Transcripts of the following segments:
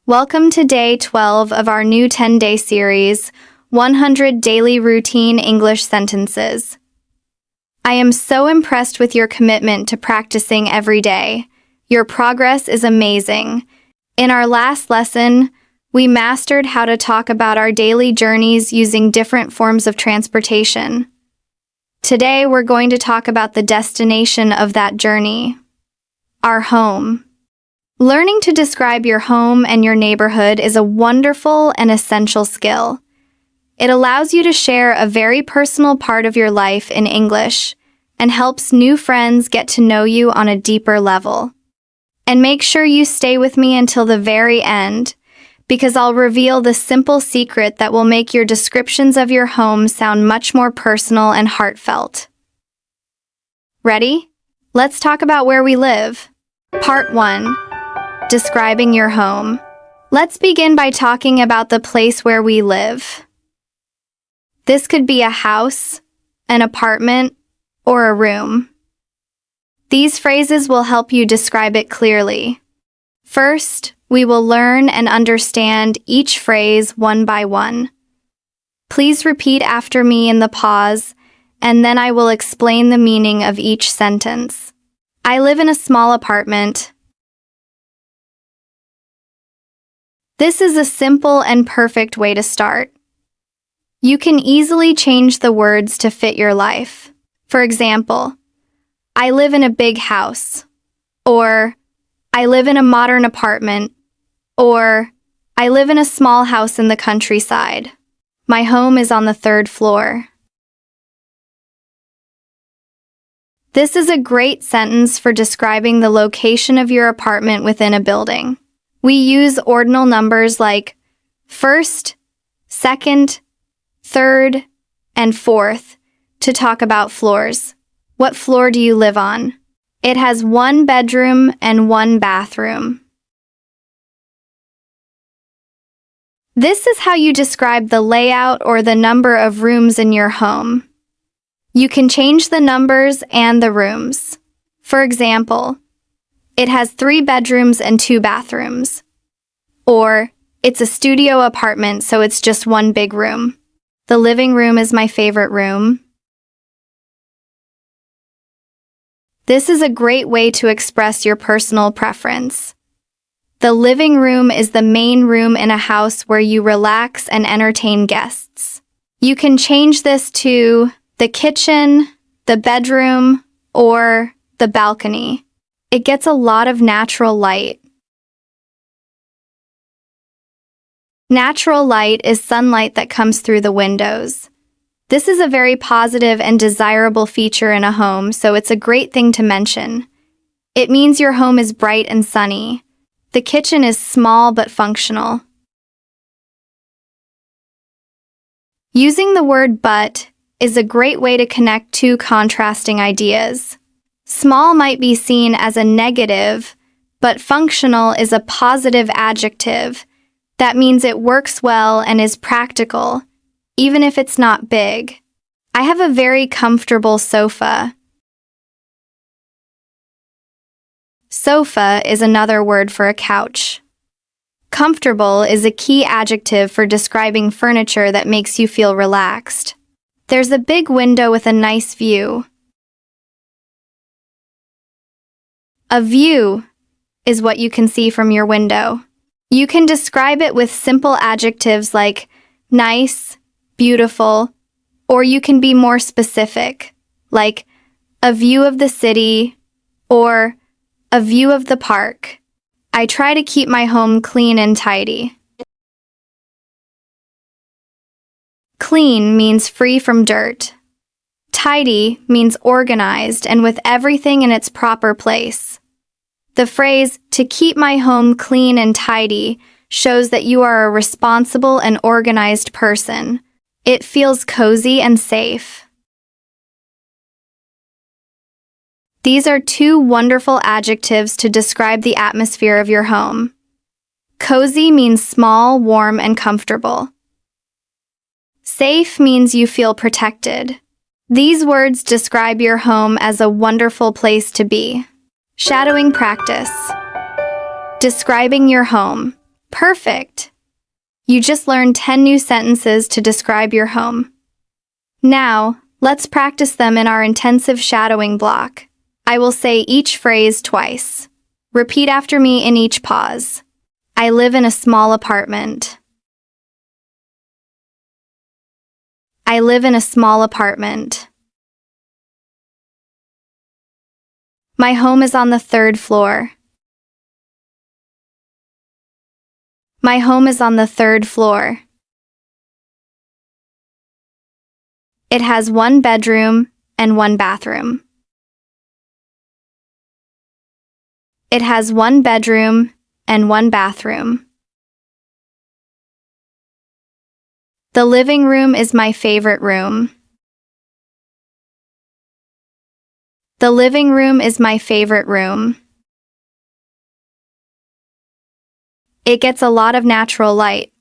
Welcome to day 12 of our new 10-day series, 100 Daily Routine English Sentences. I am so impressed with your commitment to practicing every day. Your progress is amazing. In our last lesson, we mastered how to talk about our daily journeys using different forms of transportation. Today, we're going to talk about the destination of that journey, our home. Learning to describe your home and your neighborhood is a wonderful and essential skill. It allows you to share a very personal part of your life in English and helps new friends get to know you on a deeper level. And make sure you stay with me until the very end, because I'll reveal the simple secret that will make your descriptions of your home sound much more personal and heartfelt. Ready? Let's talk about where we live. Part 1. Describing your home. Let's begin by talking about the place where we live. This could be a house, an apartment, or a room. These phrases will help you describe it clearly. First, we will learn and understand each phrase one by one. Please repeat after me in the pause, and then I will explain the meaning of each sentence. I live in a small apartment. This is a simple and perfect way to start. You can easily change the words to fit your life. For example, I live in a big house, or I live in a modern apartment, or I live in a small house in the countryside. My home is on the 3rd floor. This is a great sentence for describing the location of your apartment within a building. We use ordinal numbers like 1st, 2nd, 3rd, and 4th to talk about floors. What floor do you live on? It has 1 bedroom and 1 bathroom. This is how you describe the layout or the number of rooms in your home. You can change the numbers and the rooms. For example, it has 3 bedrooms and 2 bathrooms. Or, it's a studio apartment, so it's just 1 big room. The living room is my favorite room. This is a great way to express your personal preference. The living room is the main room in a house where you relax and entertain guests. You can change this to the kitchen, the bedroom, or the balcony. It gets a lot of natural light. Natural light is sunlight that comes through the windows. This is a very positive and desirable feature in a home, so it's a great thing to mention. It means your home is bright and sunny. The kitchen is small but functional. Using the word but is a great way to connect two contrasting ideas. Small might be seen as a negative, but functional is a positive adjective. That means it works well and is practical, even if it's not big. I have a very comfortable sofa. Sofa is another word for a couch. Comfortable is a key adjective for describing furniture that makes you feel relaxed. There's a big window with a nice view. A view is what you can see from your window. You can describe it with simple adjectives like nice, beautiful, or you can be more specific, like a view of the city or a view of the park. I try to keep my home clean and tidy. Clean means free from dirt. Tidy means organized and with everything in its proper place. The phrase, "to keep my home clean and tidy," shows that you are a responsible and organized person. It feels cozy and safe. These are 2 wonderful adjectives to describe the atmosphere of your home. Cozy means small, warm, and comfortable. Safe means you feel protected. These words describe your home as a wonderful place to be. Shadowing practice. Describing your home. Perfect! You just learned 10 new sentences to describe your home. Now, let's practice them in our intensive shadowing block. I will say each phrase twice. Repeat after me in each pause. I live in a small apartment. I live in a small apartment. My home is on the 3rd floor. My home is on the 3rd floor. It has 1 bedroom and 1 bathroom. It has 1 bedroom and 1 bathroom. The living room is my favorite room. The living room is my favorite room. It gets a lot of natural light.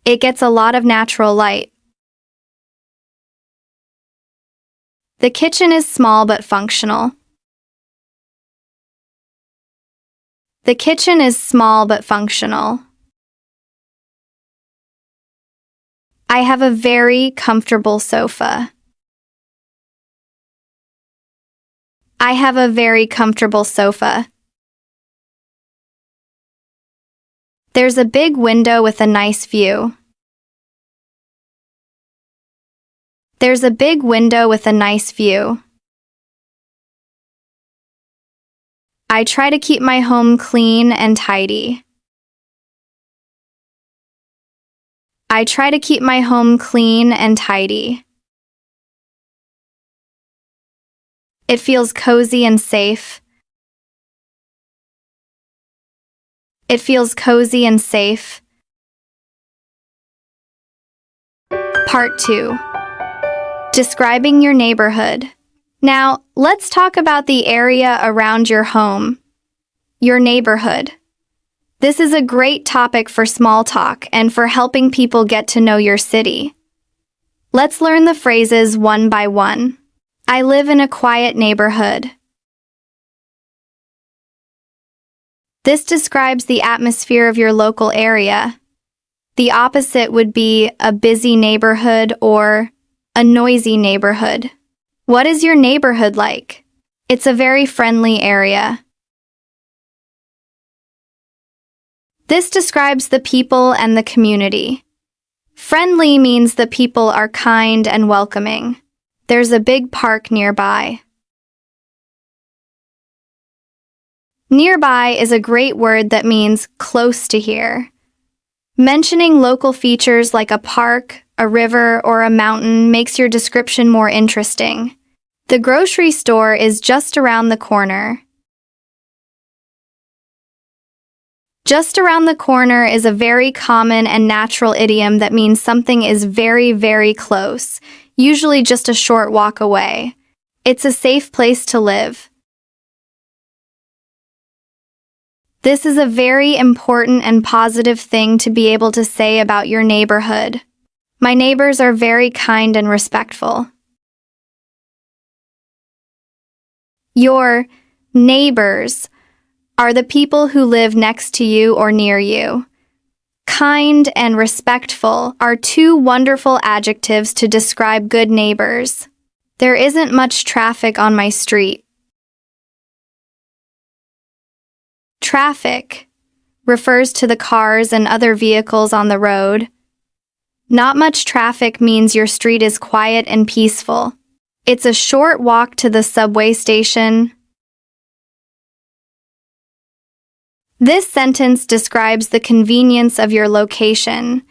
It gets a lot of natural light. The kitchen is small but functional. The kitchen is small but functional. I have a very comfortable sofa. I have a very comfortable sofa. There's a big window with a nice view. There's a big window with a nice view. I try to keep my home clean and tidy. I try to keep my home clean and tidy. It feels cozy and safe. It feels cozy and safe. Part 2. Describing your neighborhood. Now, let's talk about the area around your home. Your neighborhood. This is a great topic for small talk and for helping people get to know your city. Let's learn the phrases one by one. I live in a quiet neighborhood. This describes the atmosphere of your local area. The opposite would be a busy neighborhood or a noisy neighborhood. What is your neighborhood like? It's a very friendly area. This describes the people and the community. Friendly means the people are kind and welcoming. There's a big park nearby. Nearby is a great word that means close to here. Mentioning local features like a park, a river, or a mountain makes your description more interesting. The grocery store is just around the corner. Just around the corner is a very common and natural idiom that means something is very, very close, usually just a short walk away. It's a safe place to live. This is a very important and positive thing to be able to say about your neighborhood. My neighbors are very kind and respectful. Your neighbors are the people who live next to you or near you. Kind and respectful are 2 wonderful adjectives to describe good neighbors. There isn't much traffic on my street. Traffic refers to the cars and other vehicles on the road. Not much traffic means your street is quiet and peaceful. It's a short walk to the subway station. This sentence describes the convenience of your location.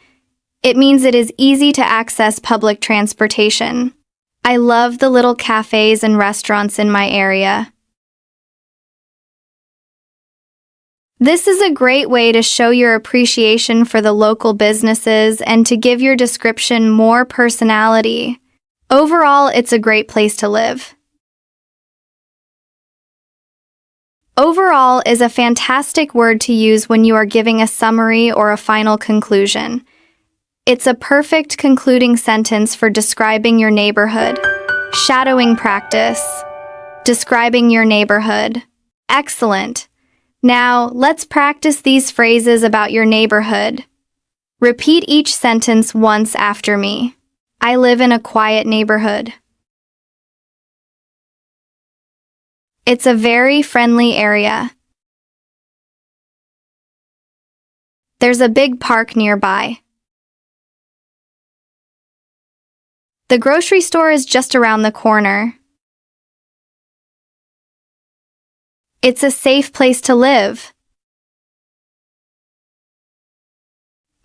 It means it is easy to access public transportation. I love the little cafes and restaurants in my area. This is a great way to show your appreciation for the local businesses and to give your description more personality. Overall, it's a great place to live. Overall is a fantastic word to use when you are giving a summary or a final conclusion. It's a perfect concluding sentence for describing your neighborhood. Shadowing practice. Describing your neighborhood. Excellent. Now, let's practice these phrases about your neighborhood. Repeat each sentence once after me. I live in a quiet neighborhood. It's a very friendly area. There's a big park nearby. The grocery store is just around the corner. It's a safe place to live.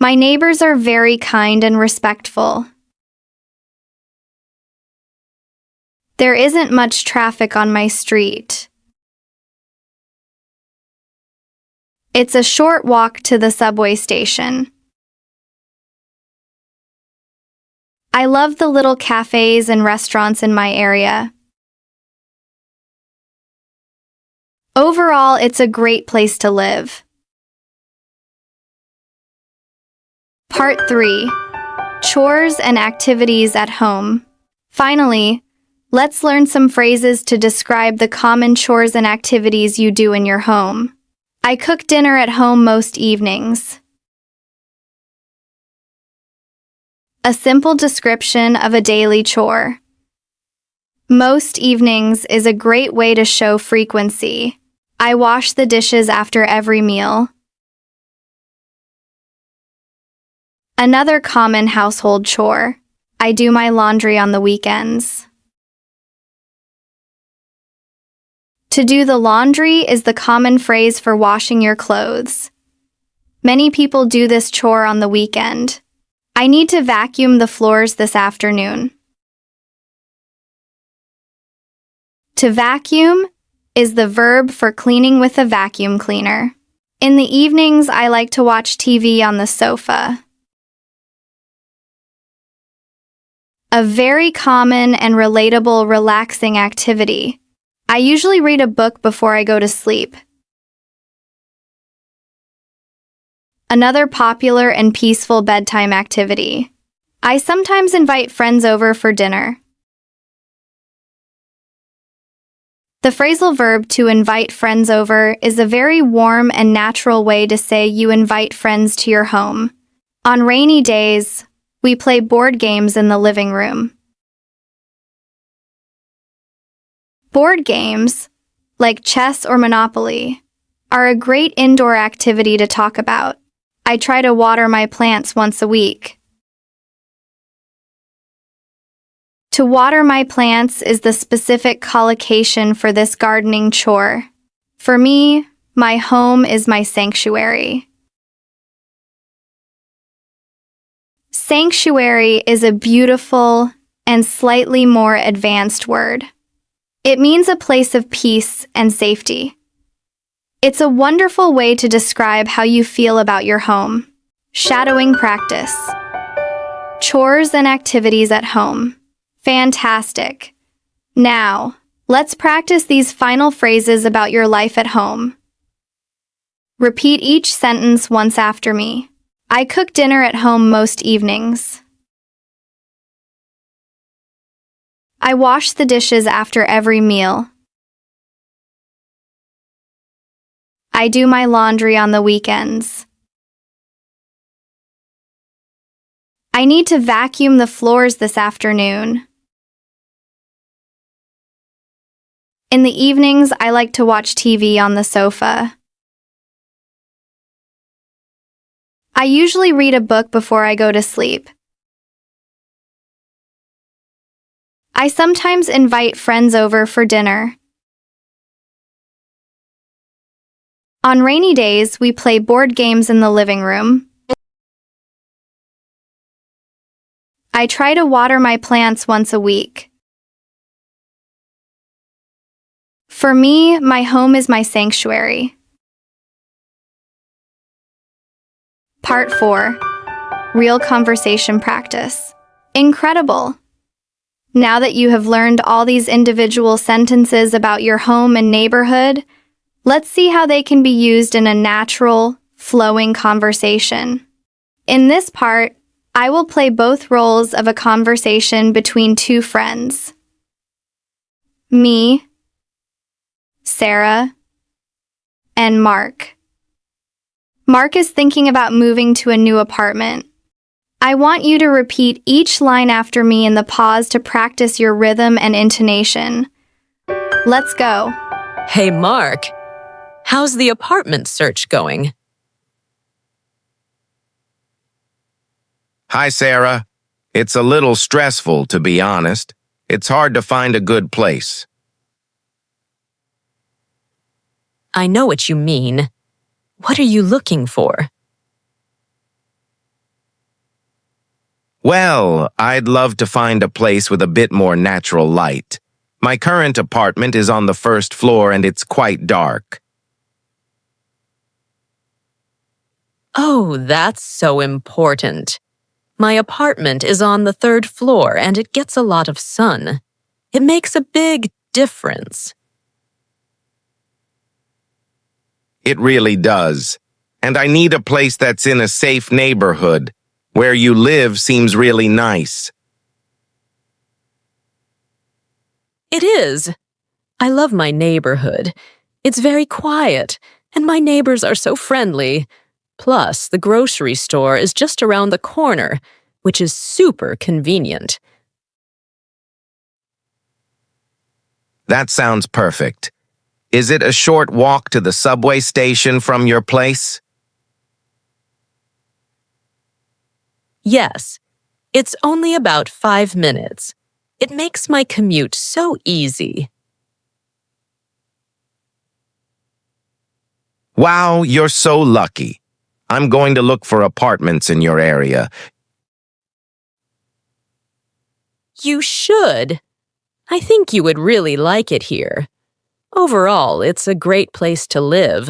My neighbors are very kind and respectful. There isn't much traffic on my street. It's a short walk to the subway station. I love the little cafes and restaurants in my area. Overall, it's a great place to live. Part 3. Chores and activities at home. Finally, let's learn some phrases to describe the common chores and activities you do in your home. I cook dinner at home most evenings. A simple description of a daily chore. Most evenings is a great way to show frequency. I wash the dishes after every meal. Another common household chore. I do my laundry on the weekends. To do the laundry is the common phrase for washing your clothes. Many people do this chore on the weekend. I need to vacuum the floors this afternoon. To vacuum is the verb for cleaning with a vacuum cleaner. In the evenings, I like to watch TV on the sofa. A very common and relatable relaxing activity. I usually read a book before I go to sleep. Another popular and peaceful bedtime activity. I sometimes invite friends over for dinner. The phrasal verb to invite friends over is a very warm and natural way to say you invite friends to your home. On rainy days, we play board games in the living room. Board games, like chess or Monopoly, are a great indoor activity to talk about. I try to water my plants once a week. To water my plants is the specific collocation for this gardening chore. For me, my home is my sanctuary. Sanctuary is a beautiful and slightly more advanced word. It means a place of peace and safety. It's a wonderful way to describe how you feel about your home. Shadowing practice. Chores and activities at home. Fantastic. Now, let's practice these final phrases about your life at home. Repeat each sentence once after me. I cook dinner at home most evenings. I wash the dishes after every meal. I do my laundry on the weekends. I need to vacuum the floors this afternoon. In the evenings, I like to watch TV on the sofa. I usually read a book before I go to sleep. I sometimes invite friends over for dinner. On rainy days, we play board games in the living room. I try to water my plants once a week. For me, my home is my sanctuary. Part 4. Real conversation practice. Incredible! Now that you have learned all these individual sentences about your home and neighborhood, let's see how they can be used in a natural, flowing conversation. In this part, I will play both roles of a conversation between two friends. Me, Sarah, and Mark. Mark is thinking about moving to a new apartment. I want you to repeat each line after me in the pause to practice your rhythm and intonation. Let's go. Hey, Mark. How's the apartment search going? Hi, Sarah. It's a little stressful, to be honest. It's hard to find a good place. I know what you mean. What are you looking for? Well, I'd love to find a place with a bit more natural light. My current apartment is on the first floor and it's quite dark. Oh, that's so important. My apartment is on the third floor and it gets a lot of sun. It makes a big difference. It really does. And I need a place that's in a safe neighborhood. Where you live seems really nice. It is. I love my neighborhood. It's very quiet, and my neighbors are so friendly. Plus, the grocery store is just around the corner, which is super convenient. That sounds perfect. Is it a short walk to the subway station from your place? Yes, it's only about 5 minutes. It makes my commute so easy. Wow, you're so lucky. I'm going to look for apartments in your area. You should. I think you would really like it here. Overall, it's a great place to live.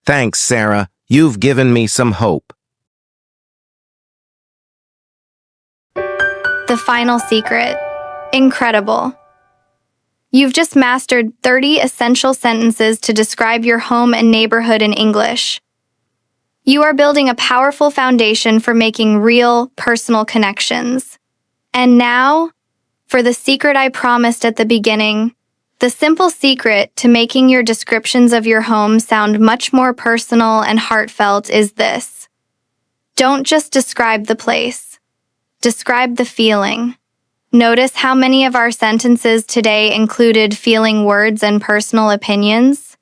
Thanks, Sarah. You've given me some hope. The final secret. Incredible. You've just mastered 30 essential sentences to describe your home and neighborhood in English. You are building a powerful foundation for making real, personal connections. And now, for the secret I promised at the beginning, the simple secret to making your descriptions of your home sound much more personal and heartfelt is this. Don't just describe the place. Describe the feeling. Notice how many of our sentences today included feeling words and personal opinions.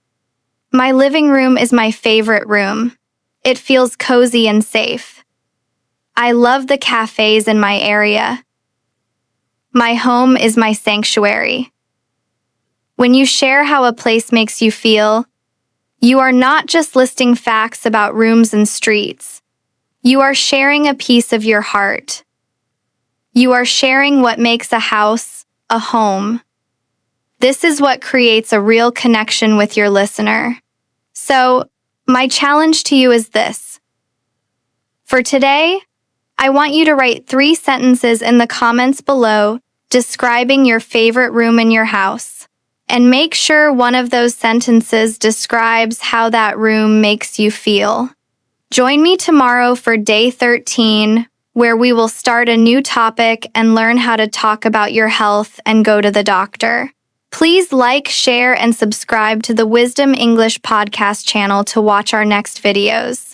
My living room is my favorite room. It feels cozy and safe. I love the cafes in my area. My home is my sanctuary. When you share how a place makes you feel, you are not just listing facts about rooms and streets. You are sharing a piece of your heart. You are sharing what makes a house a home. This is what creates a real connection with your listener. So, my challenge to you is this. For today, I want you to write 3 sentences in the comments below describing your favorite room in your house. And make sure one of those sentences describes how that room makes you feel. Join me tomorrow for day 13, where we will start a new topic and learn how to talk about your health and go to the doctor. Please like, share, and subscribe to the Wisdom English podcast channel to watch our next videos.